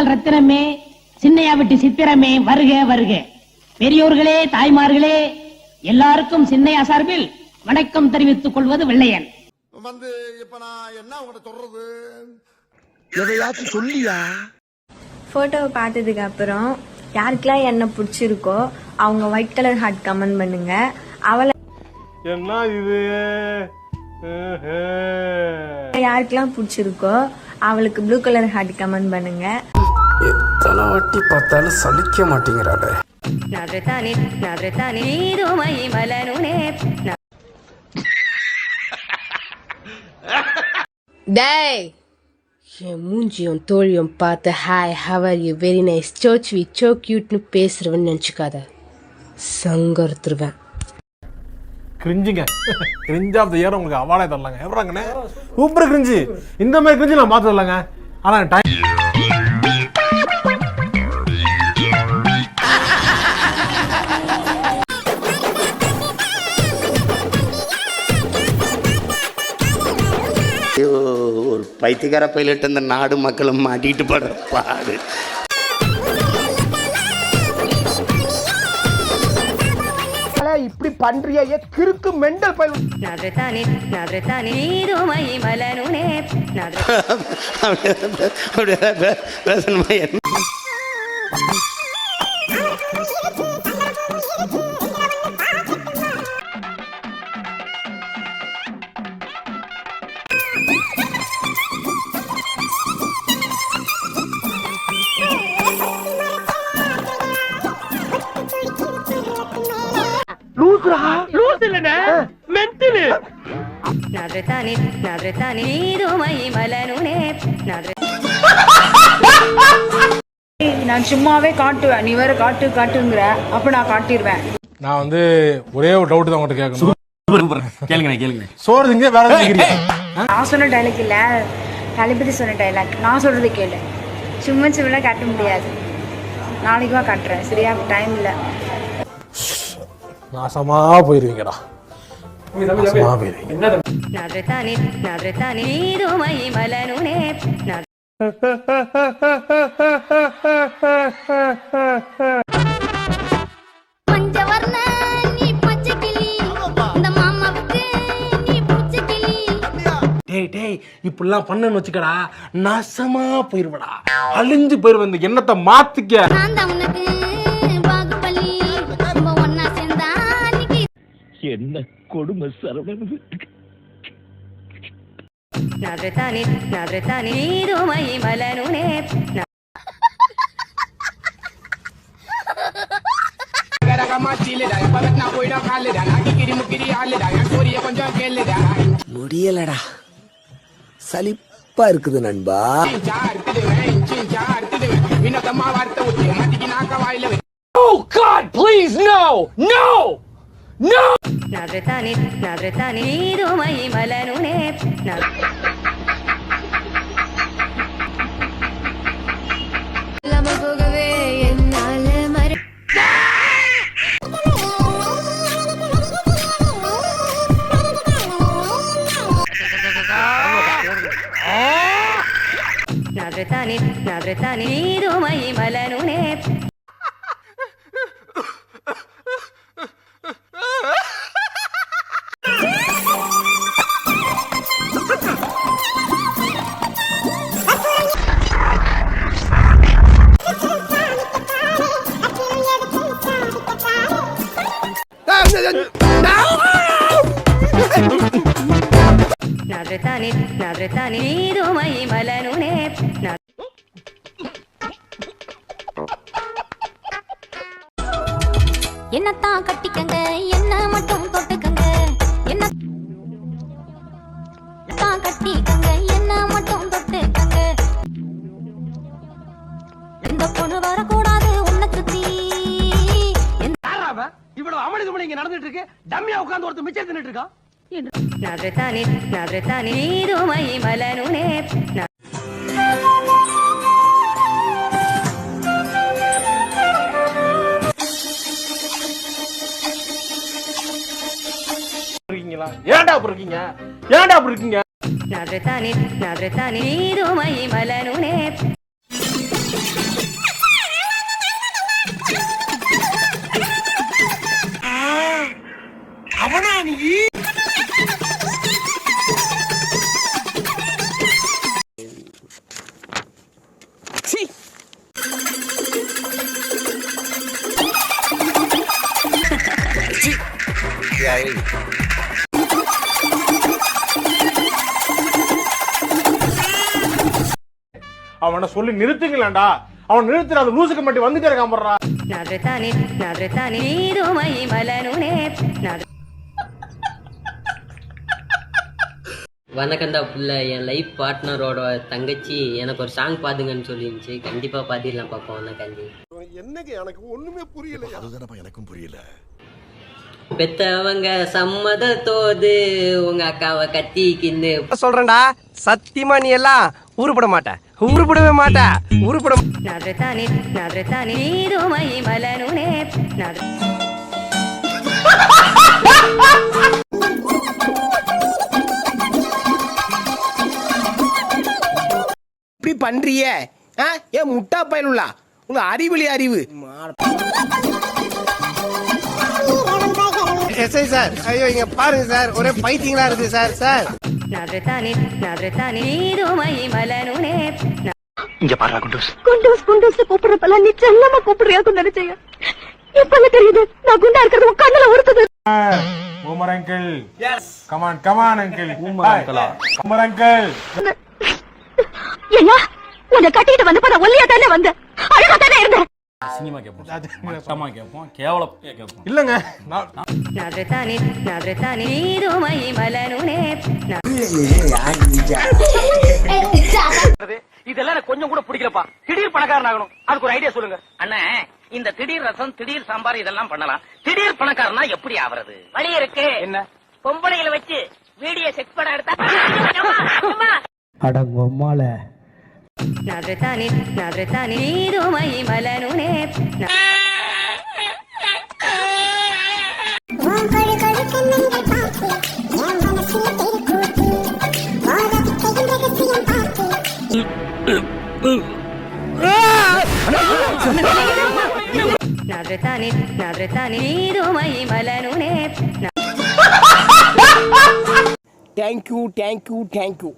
ரத்தினமே, சின்னையா விட்டு சித்திரமே, வருக வருக. பெரியோர்களே, தாய்மார்களே, எல்லாருக்கும் சின்னையா சார்பில் வணக்கம் தெரிவித்துக் கொள்வது வெள்ளையன். வந்து இப்ப நான் என்ன உங்கள்கிட்ட சொல்றது? எதையாச்சும் சொல்லியா? போட்டோவை பார்த்ததுக்கு அப்புறம் யாருக்கெல்லாம் என்ன பிடிச்சிருக்கோ அவங்க ஒயிட் கலர் ஹார்ட் கமெண்ட் பண்ணுங்க. அவளை என்ன இது யாருக்கெல்லாம் பிடிச்சிருக்கோ அவளுக்கு ப்ளூ கலர் ஹார்ட் கமெண்ட் பண்ணுங்க. எத்தனை வாட்டி பார்த்தாலும் சலிக்க மாட்டேங்கிறாளே. டேய், என் மூஞ்சியும் தோழியும் பார்த்து hi how are you very nice சோச்வி சோ கியூட்னு பேசுறவன்னு நினச்சிக்காத, சங்கருத்துருவேன். கிரிஞ்சுங்க, கிரிஞ்ச் ஆஃப் த இயர் உங்களுக்கு அவார்டே தரலாங்க. எவ்வளோங்கண்ணே சூப்பர் கிரிஞ்சு. இந்த மாதிரி கிரிஞ்சு நான் பார்த்து தரலாங்க. ஆனால் டைம் ஒரு பைத்தியக்கார பைலட் இந்த நாடு மக்களும் மாட்டிட்டு படுற பாடு. இப்படி பண்றியே கிறுக்கு மெண்டல் பையன். நான் சும்மாவே காட்டுவேன், நீ வேற காட்டு காட்டுங்கிற. அப்ப நான் காட்டிடுவேன். நான் வந்து ஒரே ஒரு டவுட் தான் உங்கள்கிட்ட கேட்கணும். கேளுங்க. சோறு திங்க வேற நான் சொன்ன டைலாக் இல்ல, தளபதி சொன்ன டைலாக். நான் சொல்றது கேளு. சும்மா சும்மா காட்ட முடியாது. நாளைக்கு வா காட்டுறேன். சரியா? டைம் இல்ல. நாசமா போயிருவீங்கடா. இப்படிலாம் பண்ணு வச்சுக்கடா, நாசமா போயிருவடா, அழிஞ்சு போயிருவ. இந்த எண்ணத்தை மாத்திக்க. என்ன கொடுமை சரவணன். முடியலடா, சலிப்பா இருக்குது நண்பா. Oh God, please no, no, no. என்னத்தான் கட்டிக்கங்க, என்ன மட்டும் தொட்டுக்கங்க. என்னத்தான் கட்டிக்கங்க, என்ன மட்டும் தொட்டுக்கங்க. இந்த பொண்ணு வரக்கூடாது உன்னை சுத்தி. இவ்வளவு அமளி துமளி இங்க நடந்துட்டு இருக்கு. டம்மியா உட்கார்ந்து ஒருத்தர் மிச்சம் தின்னுட்டு இருக்கான். ஏன்டா அப்படி இருக்கீங்க? ஏன்டா அப்படி இருக்கீங்க? அவனை சொல்லி நிறுத்துங்களேன்டா. அவன் நிறுத்துற அந்த லூசுக்கு மட்டும் வந்துட்டே இருக்கான் போடுறா. வணக்கம்டா புள்ள. என் லைஃப் பார்ட்னரோட தங்கச்சி எனக்கு ஒரு சாங் பாடுங்கன்னு சொல்லிருந்துச்சு. கண்டிப்பா பாடிடலாம் பாப்போம். வணக்கண்டி. என்னங்க எனக்கு ஒண்ணுமே புரியல. அதுதானப்பா எனக்கும் புரியல. பெத்தவங்க சம்மதத்தோடு உங்க அக்காவை கட்டிக்கின்னு சொல்றேன்டா, சத்தியமா நீ எல்லாம் உருப்பட மாட்ட, உருப்படவே மாட்ட, உருப்பட. இப்படி பண்றிய ஏன் முட்டா பயனுள்ளா உங்க அறிவிலி அறிவு. எஸ்ஐ சார், ஐயோ இங்க பாருங்க சார், ஒரே பைத்தியங்களா இருக்கு சார். சார் இங்க பாரு குண்டூஸ். குண்டூஸ் குண்டூஸ் கூப்பிடுறப்பெல்லாம் நீ செல்லமா கூப்பிடுறியா குண்டரிச்சையா? இப்ப தெரியுது நான் குண்டா இருக்கிறது உன் கண்ணுல உறுத்துது. Boomer uncle. Yes. Come on come on uncle. Boomer அங்கிளா? Boomer uncle. என்ன உன்னை கட்டிட்டு வந்தப்ப நான் ஒல்லியா தானே வந்தேன், அழகா தானே இருந்தேன். சினிமா கேப்போம், மட்டமா கேப்போம், கேவலம் கேப்போம். இல்லங்க இதெல்லாம் எனக்கு கொஞ்சம் கூட பிடிக்கலப்பா. திடீர் பணக்காரன் ஆகணும், அதுக்கு ஒரு ஐடியா சொல்லுங்க. அண்ணா, இந்த திடீர் ரசம், திடீர் சாம்பார் இதெல்லாம் பண்ணலாம். திடீர் பணக்காரனா எப்படி ஆவறது? வழி இருக்கு. என்ன? பொம்பளைகளை வச்சு வீடியோ செக் பண்ண எடுத்தா அடங்கொம்மால தேங்க்யூ தேங்க்யூ தேங்க்யூ.